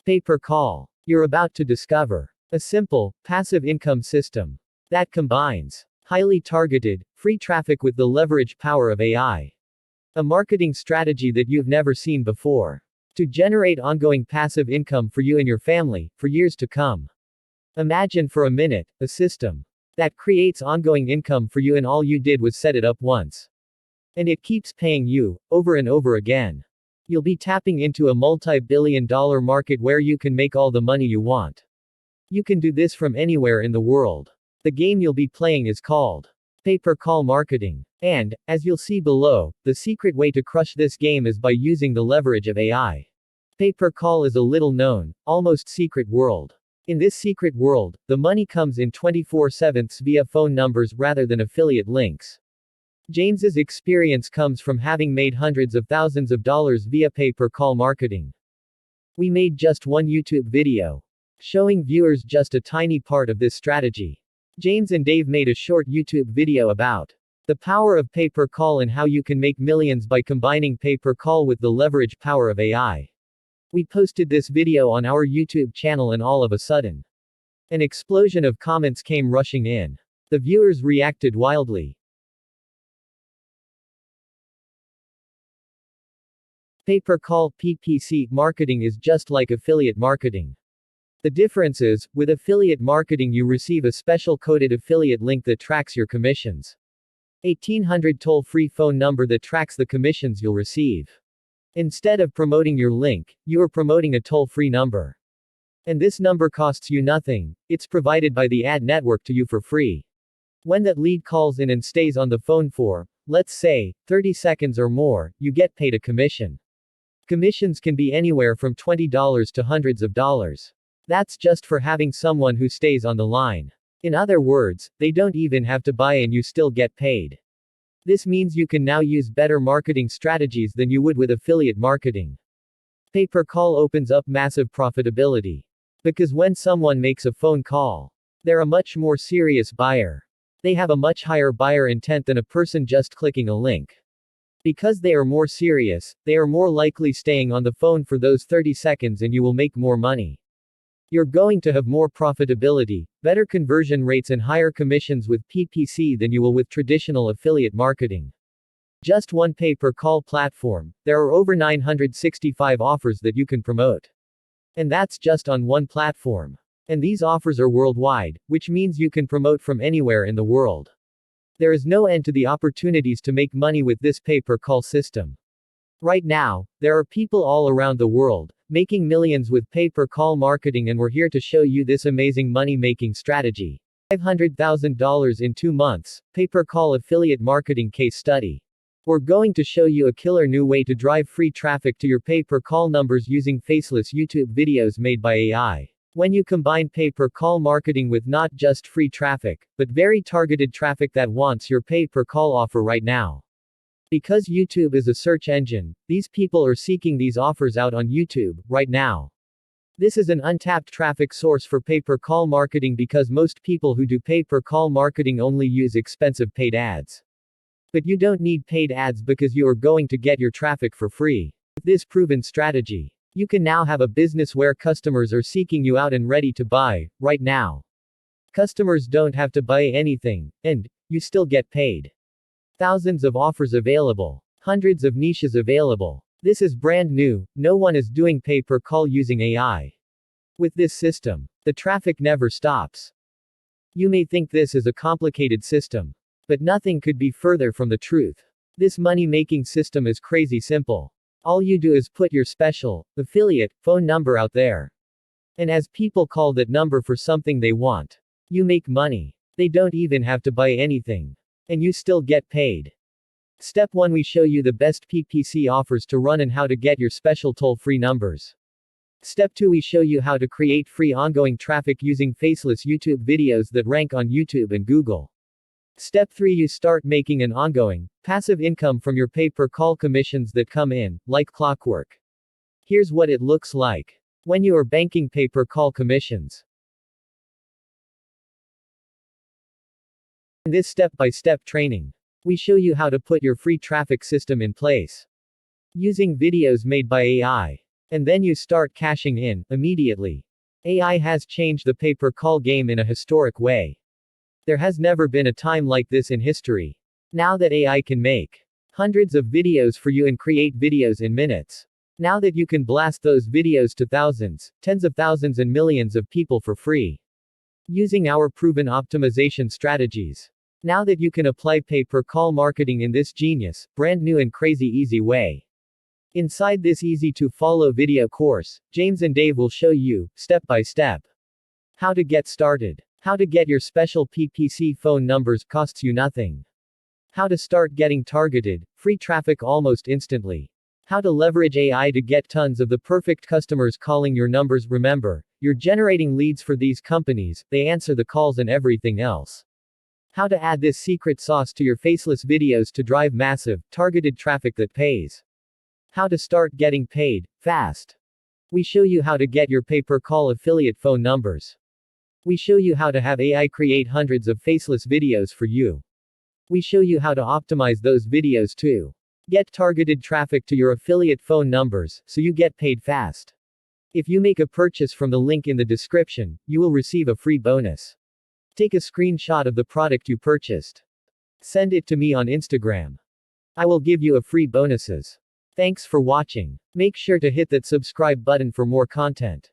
Pay-per-call. You're about to discover a simple, passive income system that combines highly targeted, free traffic with the leverage power of AI. A marketing strategy that you've never seen before to generate ongoing passive income for you and your family for years to come. Imagine for a minute a system that creates ongoing income for you, and all you did was set it up once. And it keeps paying you over and over again. You'll be tapping into a multi-billion-dollar market where you can make all the money you want. You can do this from anywhere in the world. The game you'll be playing is called pay-per-call marketing. And, as you'll see below, the secret way to crush this game is by using the leverage of AI. Pay-per-call is a little known, almost secret world. In this secret world, the money comes in 24/7 via phone numbers rather than affiliate links. James's experience comes from having made hundreds of thousands of dollars via pay-per-call marketing. We made just one YouTube video showing viewers just a tiny part of this strategy. James and Dave made a short YouTube video about the power of pay-per-call and how you can make millions by combining pay-per-call with the leverage power of AI. We posted this video on our YouTube channel, and all of a sudden, an explosion of comments came rushing in. The viewers reacted wildly. Pay-per-call marketing is just like affiliate marketing. The difference is, with affiliate marketing you receive a special coded affiliate link that tracks your commissions. 1800 toll-free phone number that tracks the commissions you'll receive. Instead of promoting your link, you are promoting a toll-free number. And this number costs you nothing, it's provided by the ad network to you for free. When that lead calls in and stays on the phone for, let's say, 30 seconds or more, you get paid a commission. Commissions can be anywhere from $20 to hundreds of dollars. That's just for having someone who stays on the line. In other words, they don't even have to buy and you still get paid. This means you can now use better marketing strategies than you would with affiliate marketing. Pay-per-call opens up massive profitability. Because when someone makes a phone call, they're a much more serious buyer. They have a much higher buyer intent than a person just clicking a link. Because they are more serious, they are more likely staying on the phone for those 30 seconds and you will make more money. You're going to have more profitability, better conversion rates and higher commissions with PPC than you will with traditional affiliate marketing. Just one pay-per-call platform, there are over 965 offers that you can promote. And that's just on one platform. And these offers are worldwide, which means you can promote from anywhere in the world. There is no end to the opportunities to make money with this pay-per-call system. Right now, there are people all around the world making millions with pay-per-call marketing, and we're here to show you this amazing money-making strategy. $500,000 in 2 months, pay-per-call affiliate marketing case study. We're going to show you a killer new way to drive free traffic to your pay-per-call numbers using faceless YouTube videos made by AI. When you combine pay-per-call marketing with not just free traffic, but very targeted traffic that wants your pay-per-call offer right now. Because YouTube is a search engine, these people are seeking these offers out on YouTube, right now. This is an untapped traffic source for pay-per-call marketing because most people who do pay-per-call marketing only use expensive paid ads. But you don't need paid ads because you are going to get your traffic for free. With this proven strategy, you can now have a business where customers are seeking you out and ready to buy, right now. Customers don't have to buy anything, and you still get paid. Thousands of offers available. Hundreds of niches available. This is brand new, no one is doing pay-per-call using AI. With this system, the traffic never stops. You may think this is a complicated system. But nothing could be further from the truth. This money-making system is crazy simple. All you do is put your special, affiliate, phone number out there. And as people call that number for something they want, you make money. They don't even have to buy anything. And you still get paid. Step 1, we show you the best PPC offers to run and how to get your special toll-free numbers. Step 2, we show you how to create free ongoing traffic using faceless YouTube videos that rank on YouTube and Google. Step 3, you start making an ongoing, passive income from your pay-per-call commissions that come in, like clockwork. Here's what it looks like when you are banking pay-per-call commissions. In this step-by-step training, we show you how to put your free traffic system in place using videos made by AI. And then you start cashing in, immediately. AI has changed the pay-per-call game in a historic way. There has never been a time like this in history. Now that AI can make hundreds of videos for you and create videos in minutes. Now that you can blast those videos to thousands, tens of thousands and millions of people for free. Using our proven optimization strategies. Now that you can apply pay-per-call marketing in this genius, brand new and crazy easy way. Inside this easy-to-follow video course, James and Dave will show you, step by step, how to get started. How to get your special PPC phone numbers costs you nothing. How to start getting targeted, free traffic almost instantly. How to leverage AI to get tons of the perfect customers calling your numbers. Remember, you're generating leads for these companies, they answer the calls and everything else. How to add this secret sauce to your faceless videos to drive massive, targeted traffic that pays. How to start getting paid, fast. We show you how to get your pay-per-call affiliate phone numbers. We show you how to have AI create hundreds of faceless videos for you. We show you how to optimize those videos too. Get targeted traffic to your affiliate phone numbers, so you get paid fast. If you make a purchase from the link in the description, you will receive a free bonus. Take a screenshot of the product you purchased. Send it to me on Instagram. I will give you a free bonuses. Thanks for watching. Make sure to hit that subscribe button for more content.